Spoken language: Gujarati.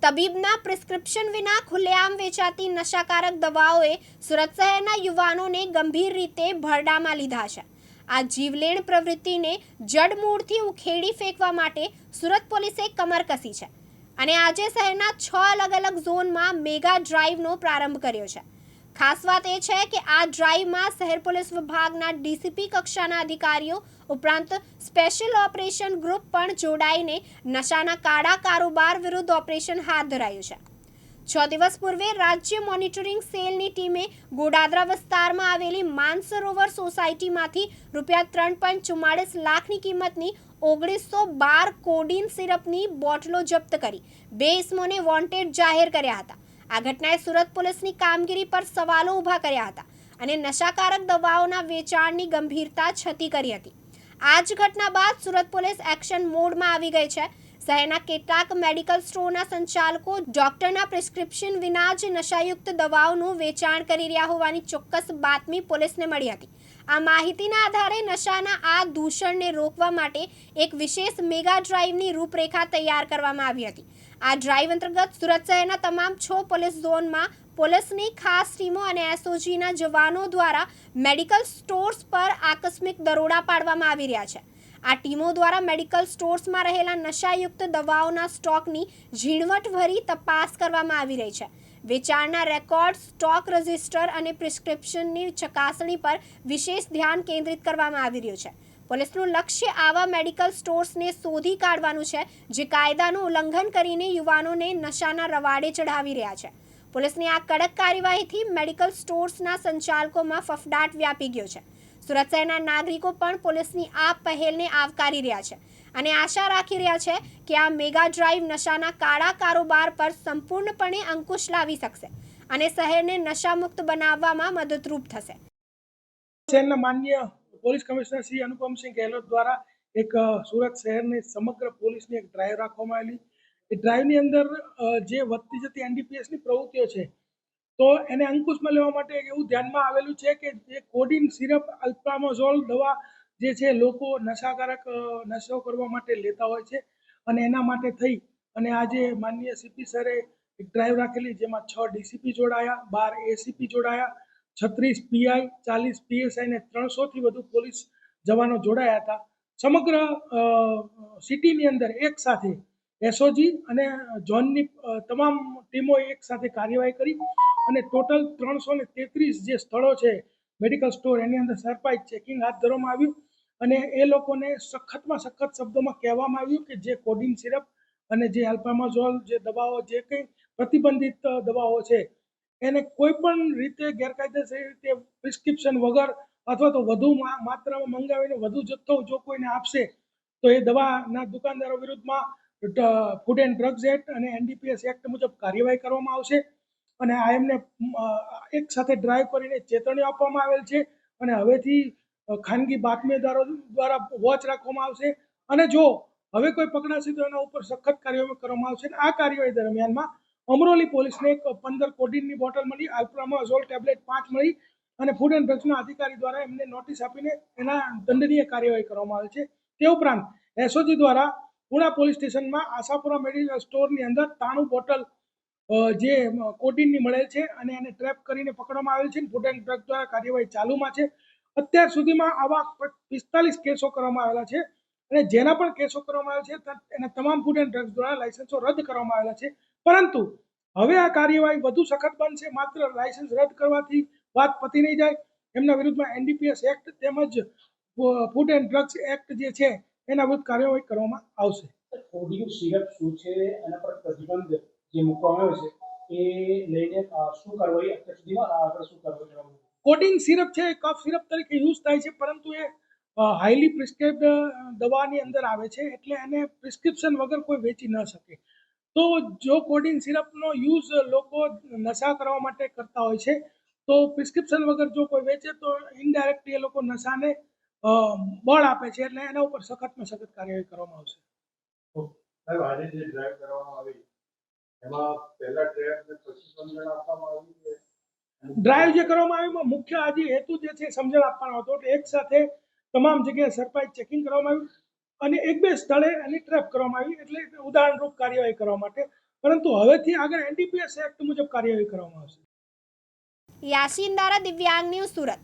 તબીબના પ્રિસ્ક્રિપ્શન વિના ખુલ્લેઆમ વેચાતી નશાકારક દવાઓએ સુરત શહેરના યુવાનોને ગંભીર રીતે ભરડામાં લીધા છે। આ જીવલેણ પ્રવૃત્તિને જડમૂળથી ઉખેડી ફેંકવા માટે સુરત પોલીસે કમર કસી છે અને આજે શહેરના 6 અલગ અલગ ઝોનમાં મેગા ડ્રાઈવનો પ્રારંભ કર્યો છે। ખાસ વાત એ છે કે આ ડ્રાઈવમાં શહેર પોલીસ વિભાગના ડીસીપી કક્ષાના અધિકારીઓ ઉપરાંત સ્પેશિયલ ઓપરેશન ગ્રુપ પણ જોડાઈને નશાના કાળા કારોબાર વિરુદ્ધ ઓપરેશન હાથ ધરાયું છે। 6 દિવસ પૂર્વે રાજ્ય મોનિટરિંગ સેલની ટીમે ગોડાદરા વિસ્તારમાં આવેલી માનસરોવર સોસાયટીમાંથી ₹3.44 લાખની કિંમતની 1912 કોડીન સિરપની બોટલો જપ્ત કરી 2 ઇસમોને વોન્ટેડ જાહેર કર્યા હતા। આ ઘટનાએ સુરત પોલીસની કામગીરી પર સવાલો ઊભા કર્યા હતા અને નશાકારક દવાઓના વેચાણની ગંભીરતા છતી કરી હતી। આ જ ઘટના બાદ સુરત પોલીસ એક્શન મોડમાં આવી ગઈ છે। શહેરના કેટલાક મેડિકલ સ્ટોરના સંચાલકો ડોક્ટરના પ્રિસ્ક્રિપ્શન વિના જ નશાયુક્ત દવાઓનું વેચાણ કરી રહ્યા હોવાની ચોક્કસ બાતમી પોલીસને મળી હતી। આ માહિતીના આધારે નશાના આ દૂષણને રોકવા માટે એક વિશેષ મેગા ડ્રાઈવની રૂપરેખા તૈયાર કરવામાં આવી હતી। આ ડ્રાઈવ અંતર્ગત સુરત શહેરના તમામ 6 પોલીસ ઝોનમાં પોલીસની ખાસ ટીમો અને એસઓજીના જવાનો દ્વારા મેડિકલ સ્ટોર્સ પર આકસ્મિક દરોડા પાડવામાં આવી રહ્યા છે। આ ટીમો દ્વારા મેડિકલ સ્ટોર્સમાં રહેલા નશાયુક્ત દવાઓના સ્ટોકની ઝીણવટભરી તપાસ કરવામાં આવી રહી છે। વેચાણના રેકોર્ડ, સ્ટોક રજિસ્ટર અને પ્રિસ્ક્રિપ્શનની ચકાસણી પર વિશેષ ધ્યાન કેન્દ્રિત કરવામાં આવી રહ્યું છે। પોલીસનું લક્ષ્ય આવા મેડિકલ સ્ટોર્સને શોધી કાઢવાનું છે જે કાયદાનું ઉલ્લંઘન કરીને યુવાનોને નશાના રવાડે ચઢાવી રહ્યા છે। પોલીસની આ કડક કાર્યવાહીથી મેડિકલ સ્ટોર્સના સંચાલકોમાં ફફડાટ વ્યાપી ગયો છે। સુરત શહેરના નાગરિકો પણ પોલીસની આ પહેલને આવકારી રહ્યા છે અને આશા રાખી રહ્યા છે કે આ મેગા ડ્રાઈવ નશાના કાળા કારોબાર પર સંપૂર્ણપણે અંકુશ લાવી શકશે અને શહેરને નશામુક્ત બનાવવામાં મદદરૂપ થશે। શહેરના માન્ય પોલીસ કમિશનર શ્રી અનુપમસિંહ ગેહલોત દ્વારા એક સુરત શહેરની સમગ્ર પોલીસની એક ડ્રાઈવ રાખવામાં આવેલી। એ ડ્રાઈવની અંદર જે વધતી જતી એનડીપીએસની પ્રવૃત્તિઓ છે તો એને અંકુશમાં લેવા માટે એવું ધ્યાનમાં આવેલું છે કે જે કોડીન સિરપ, અલ્પ્રામોઝોલ દવા જે છે લોકો નશો કરવા માટે લેતા હોય છે અને એના માટે થઈ અને આજે માનનીય સીપી સરે એક ડ્રાઈવ રાખેલી જેમાં 6 ડીસીપી જોડાયા, 12 એસીપી જોડાયા, 36 પીઆઈ, 40 પીએસઆઈ ને 300થી વધુ પોલીસ જવાનો જોડાયા હતા। સમગ્ર સિટીની અંદર એક સાથે એસઓજી અને ઝોનની તમામ ટીમો એક સાથે કાર્યવાહી કરી અને ટોટલ 333 જે સ્થળો છે મેડિકલ સ્ટોર એની અંદર સરપ્રાઇઝ ચેકિંગ હાથ ધરવામાં આવ્યું અને એ લોકોને સખતમાં સખત શબ્દોમાં કહેવામાં આવ્યું કે જે કોડીન સિરપ અને જે અલ્પ્રામોઝોલ જે દવાઓ જે કંઈ પ્રતિબંધિત દવાઓ છે એને કોઈ પણ રીતે ગેરકાયદેસર રીતે પ્રિસ્ક્રિપ્શન વગર અથવા તો વધુ માત્રામાં મંગાવીને વધુ જથ્થો જો કોઈને આપશે તો એ દવાના દુકાનદારો વિરુદ્ધમાં ફૂડ એન્ડ ડ્રગ્સ એક્ટ અને એનડીપીએસ એક્ટ મુજબ કાર્યવાહી કરવામાં આવશે અને આ એમને એક સાથે ડ્રાઈવ કરીને ચેતવણી આપવામાં આવેલ છે અને હવેથી ખાનગી બાતમીદારો દ્વારા વોચ રાખવામાં આવશે અને જો હવે કોઈ પકડાશે તો એના ઉપર સખત કાર્યવાહી કરવામાં આવશે। આ કાર્યવાહી દરમિયાનમાં અમરોલી પોલીસને એક 15 કોડીનની બોટલ મળી, અલ્પ્રામોઝોલ ટેબ્લેટ 5 મળી અને ફૂડ એન્ડ ડ્રગ્સના અધિકારી દ્વારા એમને નોટિસ આપીને એના દંડનીય કાર્યવાહી કરવામાં આવે છે। તે ઉપરાંત એસઓજી દ્વારા પુણા પોલીસ સ્ટેશનમાં આશાપુરા મેડિકલ સ્ટોરની અંદર 93 બોટલ જે કોડીનની મળેલ છે અને એને ટ્રેપ કરીને પકડવામાં આવેલ છે। ફૂડ એન્ડ ડ્રગ દ્વારા કાર્યવાહી ચાલુમાં છે। અત્યાર સુધીમાં આવા 45 કેસો કરવામાં આવેલા છે અને જેના પણ કેસો કરવામાં આવ્યા છે એના તમામ ફૂડ એન્ડ ડ્રગ્સ દ્વારા લાયસન્સો રદ કરવામાં આવેલા છે। પરંતુ હવે આ કાર્યવાહી વધુ સખત બનશે। માત્ર લાયસન્સ રદ કરવાથી વાત પતી નહીં જાય, એમના વિરુદ્ધમાં એનડીપીએસ એક્ટ તેમજ ફૂડ એન્ડ ડ્રગ્સ એક્ટ જે છે એના વિરુદ્ધ કાર્યવાહી કરવામાં આવશે। કોડીન સિરપ શું છે એના પર પ્રતિબંધ જે મૂકવામાં આવ્યો છે એ લઈને શું કાર્યવાહી અત્યાર સુધીમાં આગળ શું કાર્યવાહી કરવામાં આવી? કોડીન સિરપ છે એ કફ સિરપ તરીકે યુઝ થાય છે પરંતુ એ હાઈલી પ્રિસ્ક્રાઇબ્ડ દવાની અંદર આવે છે એટલે એને પ્રિસ્ક્રિપ્શન વગર કોઈ વેચી ન શકે। તો જો કોડીન સિરપનો યુઝ લોકો નશા કરવા માટે કરતા હોય છે તો પ્રિસ્ક્રિપ્શન વગર જો કોઈ વેચે તો ઇનડાયરેક્ટલી એ લોકો નશાને બળ આપે છે એટલે એના ઉપર સખતમાં સખત કાર્યવાહી કરવામાં આવશે। આજે જે ડ્રાઈવ કરવામાં આવી એમાં પહેલા ટ્રેપ ને પછી સમજણ આપવામાં આવી? ડ્રાઈવ જે કરવામાં આવી મુખ્ય આજે હેતુ જે છે સમજણ આપવાનો હતો એટલે એક સાથે તમામ જગ્યાએ સરપ્રાઇઝ ચેકિંગ કરવામાં આવ્યું અને 1-2 સ્થળે એની ટ્રેપ કરવામાં આવી એટલે ઉદાહરણરૂપ કાર્યવાહી કરવા માટે। પરંતુ હવેથી આગળ NDPS એક્ટ મુજબ કાર્યવાહી કરવામાં આવશે. યાસીન દારા, દિવ્યાંગ ન્યૂઝ, સુરત.